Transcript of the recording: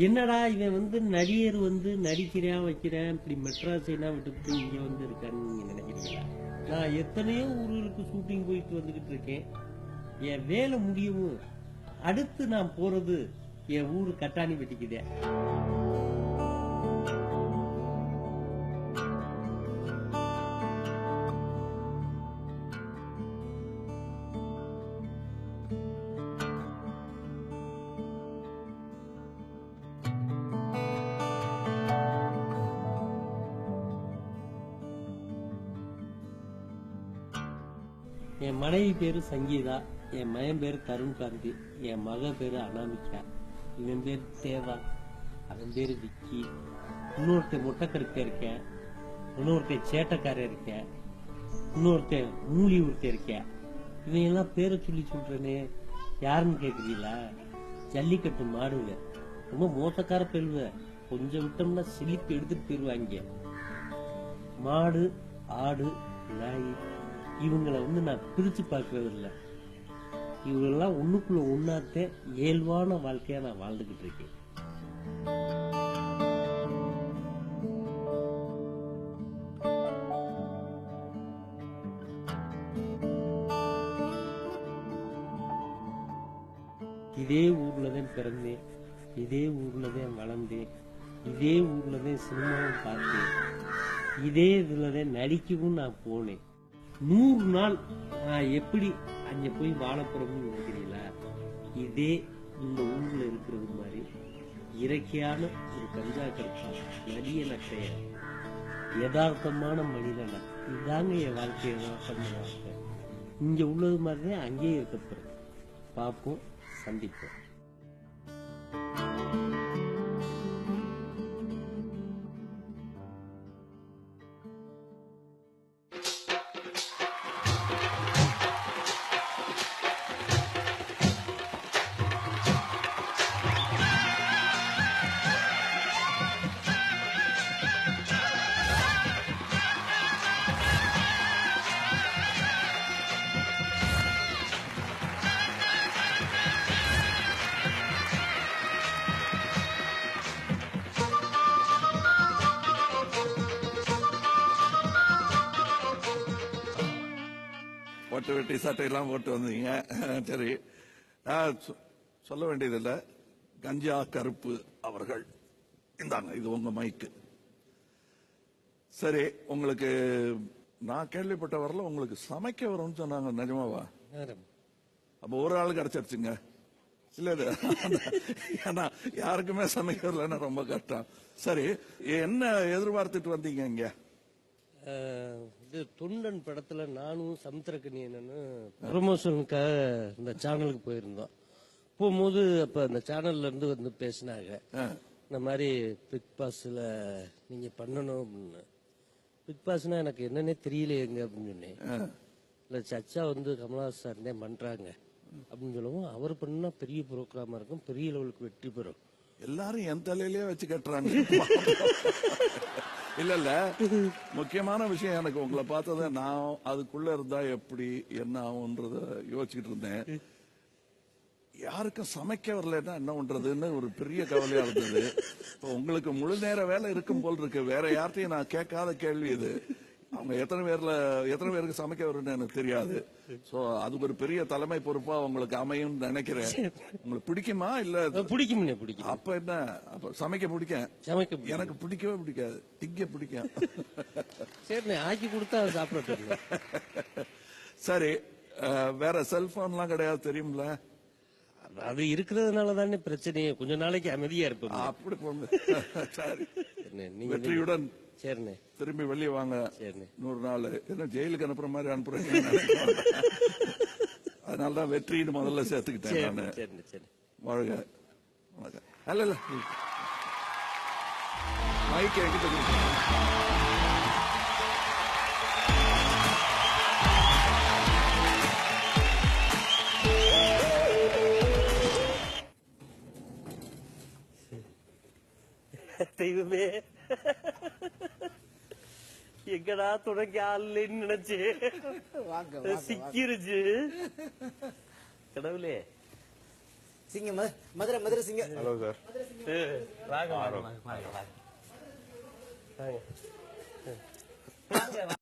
என்னடா இவன் நடிகர் நடிக்கிறேன் வைக்கிறேன் இப்படி மெட்ராஸ் எல்லாம் விட்டுவிட்டு இங்க இருக்கான்னு நீங்க நினைக்கிறீங்களா? நான் எத்தனையோ ஊர்களுக்கு ஷூட்டிங் போயிட்டு வந்துகிட்டு இருக்கேன். என் வேலை முடியவும் அடுத்து நான் போறது என் ஊரு கட்டாணி வெட்டிக்குதே. என் மனைவி பேரு சங்கீதா, என் மகன் பேரு தருண் காந்தி, என் மக பேரு அனாமிகா, இவன் பேரு தேவா, அவன் பேரு விக்கி, இன்னொருத்தன் முட்டைக்கருக்க இருக்கேன், இன்னொருத்தன் சேட்டக்காரன் இருக்கேன், இன்னொருத்தன் மூலி ஒருத்தன் இருக்கேன். இவன் எல்லாம் பேரை சொல்லி சொல்றேனே யாருன்னு கேக்குறீங்களா? ஜல்லிக்கட்டு மாடுங்க, ரொம்ப மோசக்கார பெருவ, கொஞ்சம் விட்டோம்னா சிலிப்பு எடுத்துட்டு போயிருவாங்க. மாடு, ஆடு, நாய் இவங்களை நான் பிரிச்சு பார்க்கறது இல்லை. இவங்களெல்லாம் ஒண்ணுக்குள்ள ஒன்னாத்தே இயல்பான வாழ்க்கையா நான் வாழ்ந்துகிட்டு இருக்கேன். இதே ஊர்லதான் பிறந்தேன், இதே ஊர்லதான் வளர்ந்தேன், இதே ஊர்லதான் சினிமாவும் பார்த்தேன், இதே இதுலதான் நடிக்கவும் நான் போனேன். 100 நாள் நான் எப்படி அங்க போய் வாழப்போறோம்னு நினைக்கிறீங்களா? இதே இந்த ஊர்ல இருக்கிறது மாதிரி இயற்கையான ஒரு கஞ்சா கருப்பா நடிய நட்டைய யதார்த்தமான மனிதனா இதாங்க என் வாழ்க்கையை பண்ண வாழ்க்கை. இங்க உள்ளது மாதிரிதான் அங்கேயே இருக்கப்போறேன். பார்ப்போம், சந்திப்போம். போட்டு வெட்டி சட்டையெல்லாம் போட்டு வந்தீங்க. சரி, சொல்ல வேண்டியதில்லை. கஞ்சா கருப்பு அவர்கள் இந்தாங்க, இது உங்க மைக்கு. சரி, உங்களுக்கு நான் கேள்விப்பட்ட வரல உங்களுக்கு சமைக்க வரும்னு சொன்னாங்க, நிஜமாவா? அப்ப ஒரு ஆள் கிடைச்சிருச்சுங்க. இல்ல ஏன்னா யாருக்குமே சமைக்க வரலன்னா ரொம்ப கஷ்டம். சரி, என்ன எதிர்பார்த்துட்டு வந்தீங்க இங்க? இது தொண்டன் படத்துல நானும் சமுத்திரக்கணியன்னு ப்ரமோஷனுக்காக இந்த சேனலுக்கு போயிருந்தோம். போகும்போது அப்ப அந்த சேனல்ல இருந்து பேசினாங்க, இந்த மாதிரி பிக் பாஸ்ல நீங்க பண்ணணும் அப்படின்னு. பிக் பாஸ்னா எனக்கு என்னன்னே தெரியலையேங்க அப்படின்னு சொன்னேன். இல்ல சச்சா கமலஹாசன் சார்னே பண்றாங்க அப்படின்னு சொல்லவும், அவர் பண்ணா பெரிய ப்ரோக்ராமா இருக்கும், பெரிய லெவலுக்கு வெற்றி பெறும். எல்லாரும் என் தலையிலேயே வச்சு கட்டுறாங்க. இல்ல இல்ல, முக்கியமான விஷயம் எனக்கு உங்களை பார்த்தத நான் அதுக்குள்ள இருந்தா எப்படி என்ன ஆகும்ன்றத யோசிச்சுட்டு இருந்தேன். யாருக்கும் சமைக்க வரலன்னா என்ன பண்றதுன்னு ஒரு பெரிய கவலையா இருந்தது. உங்களுக்கு முழு நேர வேலை இருக்கும் போல் இருக்கு. வேற யார்ட்டையும் நான் கேட்காத கேள்வி இது. அவங்க எத்தனை பேருக்கு சமைக்க வரும்னு எனக்கு தெரியாது. சோ அது ஒரு பெரிய தலைமை பொறுப்பா உங்களுக்கு அமையும் நினைக்கிறேன். உங்களுக்கு பிடிக்குமா? இல்ல பிடிக்கும். அப்ப என்ன, அப்ப சமைக்க பிடிக்கும். எனக்கு பிடிக்கவே பிடிக்காது, திங்க பிடிக்கும். சரி, ஆக்கி கொடுத்தா சாப்பிட. சரி, வேற செல்போன்லாம் கிடையாது தெரியும்ல? அது இருக்கிறதுனால தானே பிரச்சனையே. கொஞ்ச நாளைக்கு அமைதியா இருப்போம். அப்படி போங்க. சரி, நீங்க வெற்றியுடன் சரிண்ணே திரும்பி வெளியே வாங்க. சரிண்ணே. 100 நாள் என்ன ஜெயிலுக்கு அனுப்புற மாதிரி அனுப்புறேன். அதனாலதான் வெற்றின்னு முதல்ல சேர்த்துக்கிட்டேன் நான். சரி. வாழ்க. வணக்கம். இல்ல மைக் என்கிட்ட தெய்வமே, எங்கடா தொடங்கி ஆள்லன்னு நினைச்சு சிக்கிருச்சு. கடவுளே, சிங்கம் மதுரை மதுரை சிங்கம். Hello sir. வாங்க வாங்க வாங்க வாங்க வாங்க